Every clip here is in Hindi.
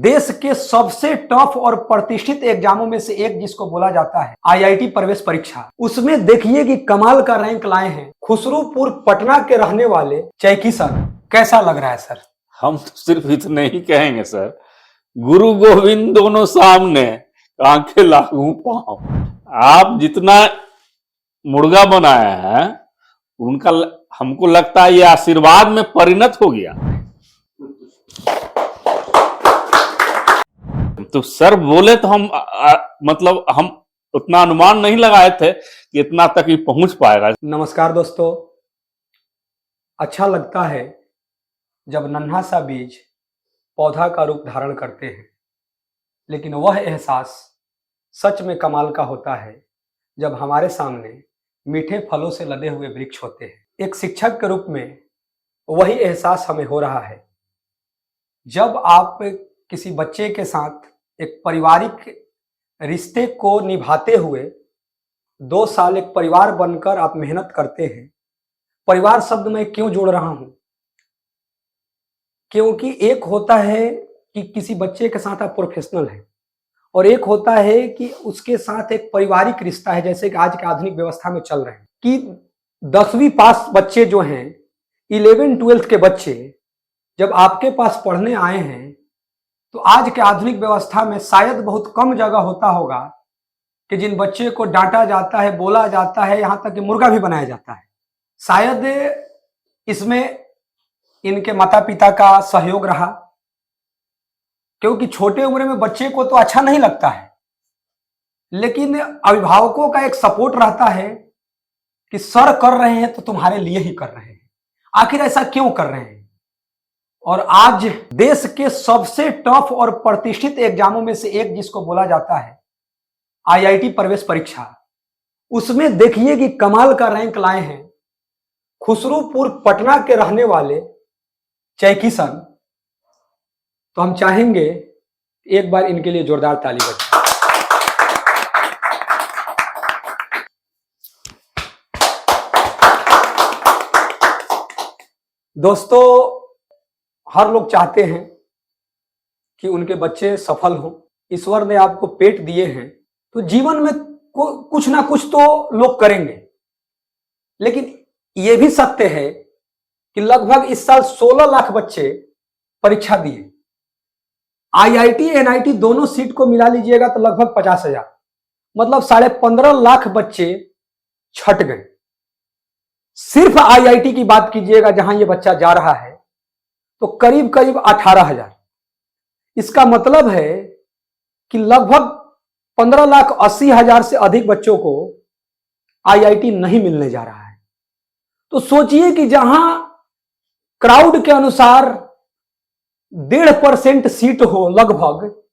देश के सबसे टफ और प्रतिष्ठित एग्जामों में से एक जिसको बोला जाता है आईआईटी प्रवेश परीक्षा, उसमें देखिए कि कमाल का रैंक लाए हैं खुसरूपुर पटना के रहने वाले चैकी सर। कैसा लग रहा है सर? हम तो सिर्फ इतना ही कहेंगे सर, गुरु गोविंद दोनों सामने, आंखें लागू पांव। आप जितना मुर्गा बनाया है उनका हमको लगता है ये आशीर्वाद में परिणत हो गया। तो सर बोले तो हम मतलब हम उतना अनुमान नहीं लगाए थे कि इतना तक ही पहुंच पाएगा। नमस्कार दोस्तों, अच्छा लगता है जब नन्हा सा बीज पौधा का रूप धारण करते हैं, लेकिन वह एहसास सच में कमाल का होता है जब हमारे सामने मीठे फलों से लदे हुए वृक्ष होते हैं। एक शिक्षक के रूप में वही एहसास हमें हो रहा है जब आप किसी बच्चे के साथ एक पारिवारिक रिश्ते को निभाते हुए 2 साल एक परिवार बनकर आप मेहनत करते हैं। परिवार शब्द मैं क्यों जोड़ रहा हूं? क्योंकि एक होता है कि किसी बच्चे के साथ आप प्रोफेशनल हैं और एक होता है कि उसके साथ एक पारिवारिक रिश्ता है, जैसे कि आज के आधुनिक व्यवस्था में चल रहे हैं कि 10वीं पास बच्चे जो हैं, 11-12 के बच्चे जब आपके पास पढ़ने आए हैं तो आज के आधुनिक व्यवस्था में शायद बहुत कम जगह होता होगा कि जिन बच्चे को डांटा जाता है, बोला जाता है, यहां तक कि मुर्गा भी बनाया जाता है। शायद इसमें इनके माता पिता का सहयोग रहा, क्योंकि छोटे उम्र में बच्चे को तो अच्छा नहीं लगता है, लेकिन अभिभावकों का एक सपोर्ट रहता है कि सर कर रहे हैं तो तुम्हारे लिए ही कर रहे हैं, आखिर ऐसा क्यों कर रहे हैं। और आज देश के सबसे टफ और प्रतिष्ठित एग्जामों में से एक जिसको बोला जाता है आईआईटी प्रवेश परीक्षा, उसमें देखिए कि कमाल का रैंक लाए हैं खुसरूपुर पटना के रहने वाले चैकी सर। तो हम चाहेंगे एक बार इनके लिए जोरदार ताली बजाएं। दोस्तों, हर लोग चाहते हैं कि उनके बच्चे सफल हों। ईश्वर ने आपको पेट दिए हैं तो जीवन में कुछ ना कुछ तो लोग करेंगे, लेकिन यह भी सत्य है कि लगभग इस साल 16 लाख बच्चे परीक्षा दिए। आईआईटी एनआईटी दोनों सीट को मिला लीजिएगा तो लगभग 50,000, मतलब 15.5 लाख बच्चे छट गए। सिर्फ आईआईटी की बात कीजिएगा जहां यह बच्चा जा रहा है तो करीब करीब 18,000। इसका मतलब है कि लगभग 15,80,000 से अधिक बच्चों को आईआईटी नहीं मिलने जा रहा है। तो सोचिए कि जहां क्राउड के अनुसार 1.5% सीट हो लगभग,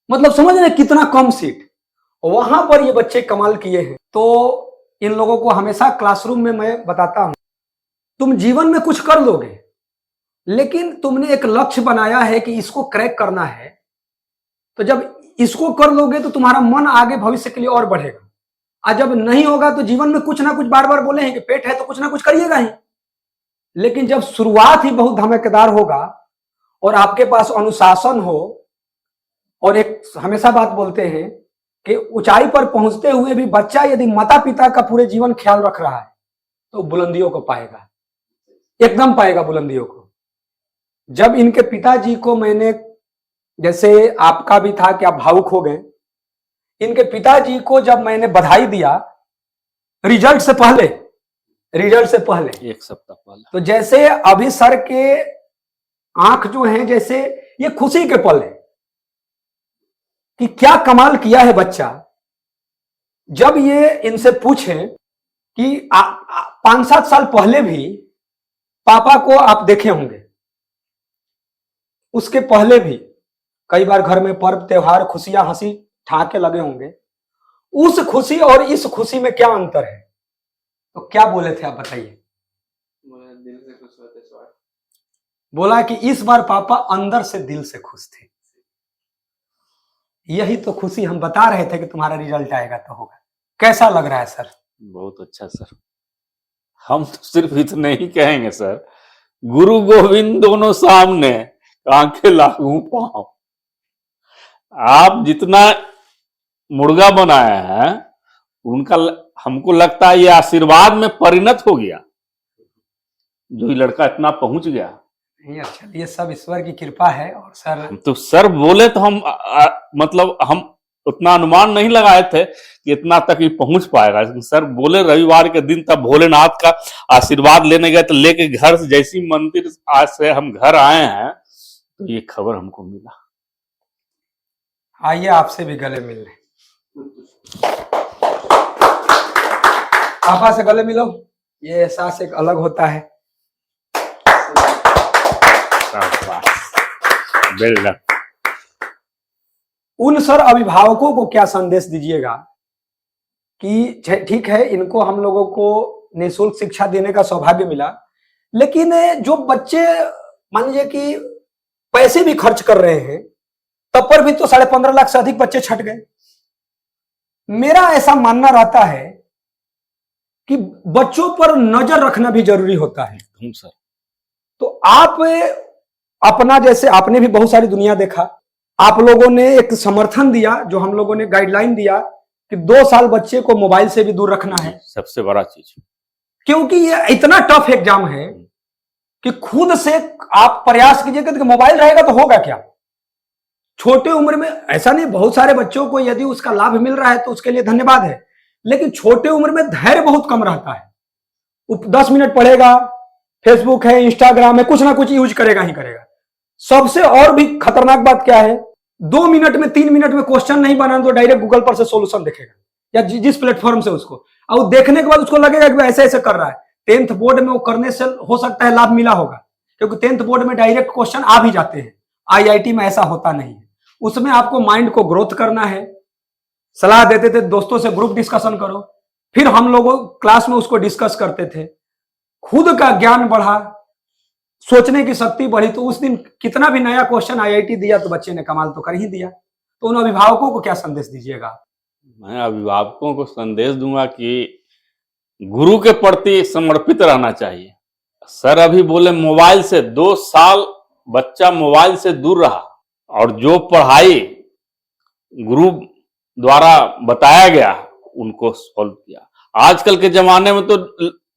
मतलब समझ रहे कितना कम सीट, वहां पर ये बच्चे कमाल किए हैं। तो इन लोगों को हमेशा क्लासरूम में मैं बताता हूं, तुम जीवन में कुछ कर लोगे, लेकिन तुमने एक लक्ष्य बनाया है कि इसको क्रैक करना है, तो जब इसको कर लोगे तो तुम्हारा मन आगे भविष्य के लिए और बढ़ेगा। और जब नहीं होगा तो जीवन में कुछ ना कुछ बार बार बोले हैं कि पेट है तो कुछ ना कुछ करिएगा ही, लेकिन जब शुरुआत ही बहुत धमाकेदार होगा और आपके पास अनुशासन हो, और एक हमेशा बात बोलते हैं कि ऊंचाई पर पहुंचते हुए भी बच्चा यदि माता पिता का पूरे जीवन ख्याल रख रहा है तो बुलंदियों को पाएगा, एकदम पाएगा बुलंदियों को। जब इनके पिताजी को मैंने, जैसे आपका भी था कि आप भावुक हो गए, इनके पिताजी को जब मैंने बधाई दिया रिजल्ट से पहले 1 सप्ताह पहले, तो जैसे अभी सर के आंख जो हैं, जैसे ये खुशी के पल है कि क्या कमाल किया है बच्चा। जब ये इनसे पूछें कि 5-7 साल पहले भी पापा को आप देखे होंगे, उसके पहले भी कई बार घर में पर्व त्योहार खुशियां हंसी ठाके लगे होंगे, उस खुशी और इस खुशी में क्या अंतर है? तो क्या बोले थे आप बताइए? दिल से खुश होते स्वाद। बोला कि इस बार पापा अंदर से दिल से खुश थे। यही तो खुशी हम बता रहे थे कि तुम्हारा रिजल्ट आएगा तो होगा। कैसा लग रहा है सर? बहुत अच्छा सर, हम तो सिर्फ इतना ही कहेंगे सर, गुरु गोविंद दोनों सामने, आंखें लागू पांव। आप जितना मुर्गा बनाया है उनका हमको लगता है ये आशीर्वाद में परिणत हो गया, जो ये लड़का इतना पहुंच गया। नहीं, अच्छा, ये सब ईश्वर की कृपा है। और सर, तो सर बोले तो हम मतलब हम उतना अनुमान नहीं लगाए थे कि इतना तक ये पहुंच पाएगा, लेकिन सर बोले रविवार के दिन तब भोलेनाथ का आशीर्वाद लेने गए तो लेके घर से जैसी मंदिर आज से हम घर आए हैं तो ये खबर हमको मिला। आइए आपसे भी गले मिलने, पापा से गले मिलो, ये एहसास एक अलग होता है। उन सर अभिभावकों को क्या संदेश दीजिएगा कि ठीक है, इनको हम लोगों को निःशुल्क शिक्षा देने का सौभाग्य मिला, लेकिन जो बच्चे मान लीजिए कि पैसे भी खर्च कर रहे हैं, तब पर भी तो 15.5 लाख से अधिक बच्चे छट गए। मेरा ऐसा मानना रहता है कि बच्चों पर नजर रखना भी जरूरी होता है। सर तो आप अपना, जैसे आपने भी बहुत सारी दुनिया देखा, आप लोगों ने एक समर्थन दिया, जो हम लोगों ने गाइडलाइन दिया कि 2 साल बच्चे को मोबाइल से भी दूर रखना है। सबसे बड़ा चीज, क्योंकि ये इतना टफ एग्जाम है कि खुद से आप प्रयास कीजिएगा कि मोबाइल रहेगा तो होगा क्या। छोटे उम्र में ऐसा नहीं, बहुत सारे बच्चों को यदि उसका लाभ मिल रहा है तो उसके लिए धन्यवाद है, लेकिन छोटे उम्र में धैर्य बहुत कम रहता है। 10 मिनट पढ़ेगा, फेसबुक है, इंस्टाग्राम है, कुछ ना कुछ यूज करेगा ही करेगा। सबसे और भी खतरनाक बात क्या है, 2 मिनट में 3 मिनट में क्वेश्चन नहीं बनाना तो डायरेक्ट गूगल पर से सॉल्यूशन देखेगा, या जिस प्लेटफॉर्म से उसको, और देखने के बाद उसको लगेगा कि ऐसे ऐसे कर रहा है। 10th बोर्ड में वो करने से हो सकता है लाभ मिला होगा, क्योंकि 10th बोर्ड में डायरेक्ट क्वेश्चन आ भी जाते हैं। IIT में ऐसा होता नहीं है, उसमें आपको माइंड को ग्रोथ करना है। सलाह देते थे दोस्तों से ग्रुप डिस्कशन करो, फिर हम लोग क्लास में उसको डिस्कस करते थे, खुद का ज्ञान बढ़ा, सोचने की शक्ति बढ़ी। तो उस दिन कितना भी नया क्वेश्चन IIT दिया तो बच्चे ने कमाल तो कर ही दिया। तो उन अभिभावकों को क्या संदेश दीजिएगा? मैं अभिभावकों को संदेश दूंगा कि गुरु के प्रति समर्पित रहना चाहिए। सर अभी बोले मोबाइल से 2 साल बच्चा मोबाइल से दूर रहा, और जो पढ़ाई गुरु द्वारा बताया गया उनको सॉल्व किया। आजकल के जमाने में तो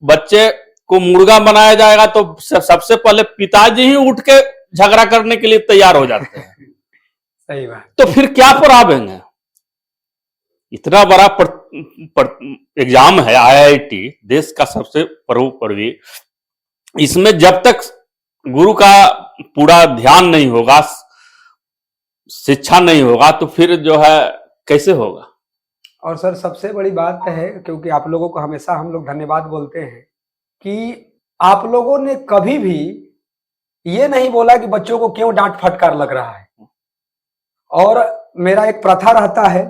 बच्चे को मुर्गा बनाया जाएगा तो सबसे पहले पिताजी ही उठ के झगड़ा करने के लिए तैयार हो जाते हैं। सही बात। तो फिर क्या पढ़ावेंगे? इतना बड़ा एग्जाम है IIT, देश का सबसे प्रमुख पढ़वी, इसमें जब तक गुरु का पूरा ध्यान नहीं होगा, शिक्षा नहीं होगा, तो फिर जो है कैसे होगा? और सर सबसे बड़ी बात है, क्योंकि आप लोगों को हमेशा हम लोग धन्यवाद बोलते हैं कि आप लोगों ने कभी भी ये नहीं बोला कि बच्चों को क्यों डांट फटकार लग रहा है। और मेरा एक प्रथा रहता है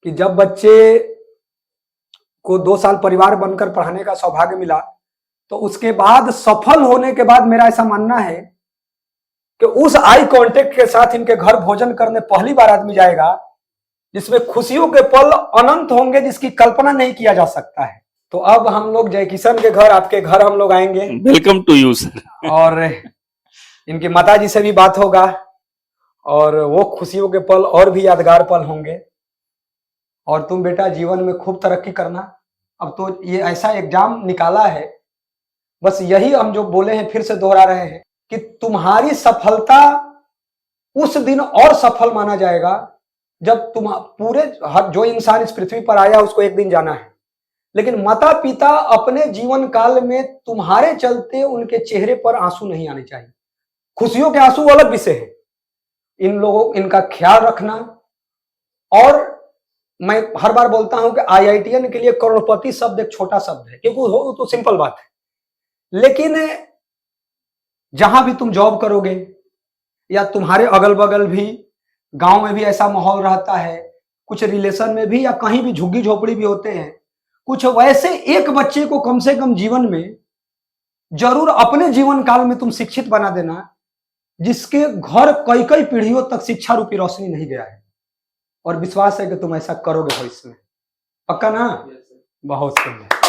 कि जब बच्चे को 2 साल परिवार बनकर पढ़ाने का सौभाग्य मिला, तो उसके बाद सफल होने के बाद मेरा ऐसा मानना है कि उस आई कांटेक्ट के साथ इनके घर भोजन करने पहली बार आदमी जाएगा, जिसमें खुशियों के पल अनंत होंगे, जिसकी कल्पना नहीं किया जा सकता है। तो अब हम लोग जय किशन के घर, आपके घर हम लोग आएंगे। Welcome to you sir. और इनकी माताजी से भी बात होगा, और वो खुशियों के पल और भी यादगार पल होंगे। और तुम बेटा जीवन में खूब तरक्की करना। अब तो ये ऐसा एग्जाम निकाला है, बस यही हम जो बोले हैं फिर से दोहरा रहे हैं कि तुम्हारी सफलता उस दिन और सफल माना जाएगा जब तुम पूरे, हर जो इंसान इस पृथ्वी पर आया उसको एक दिन जाना है, लेकिन माता पिता अपने जीवन काल में तुम्हारे चलते उनके चेहरे पर आंसू नहीं आने चाहिए। खुशियों के आंसू अलग विषय है, इन लोगों इनका ख्याल रखना। और मैं हर बार बोलता हूं कि IITian के लिए करोड़पति शब्द एक छोटा शब्द है, क्योंकि वो तो सिंपल बात है, लेकिन जहां भी तुम जॉब करोगे या तुम्हारे अगल बगल भी गांव में भी ऐसा माहौल रहता है, कुछ रिलेशन में भी या कहीं भी झुग्गी झोपड़ी भी होते हैं, कुछ वैसे एक बच्चे को कम से कम जीवन में जरूर अपने जीवन काल में तुम शिक्षित बना देना, जिसके घर कई कई पीढ़ियों तक शिक्षा रूपी रोशनी नहीं गया है। और विश्वास है कि तुम ऐसा करोगे भविष्य में, पक्का ना? बहुत सुंदर।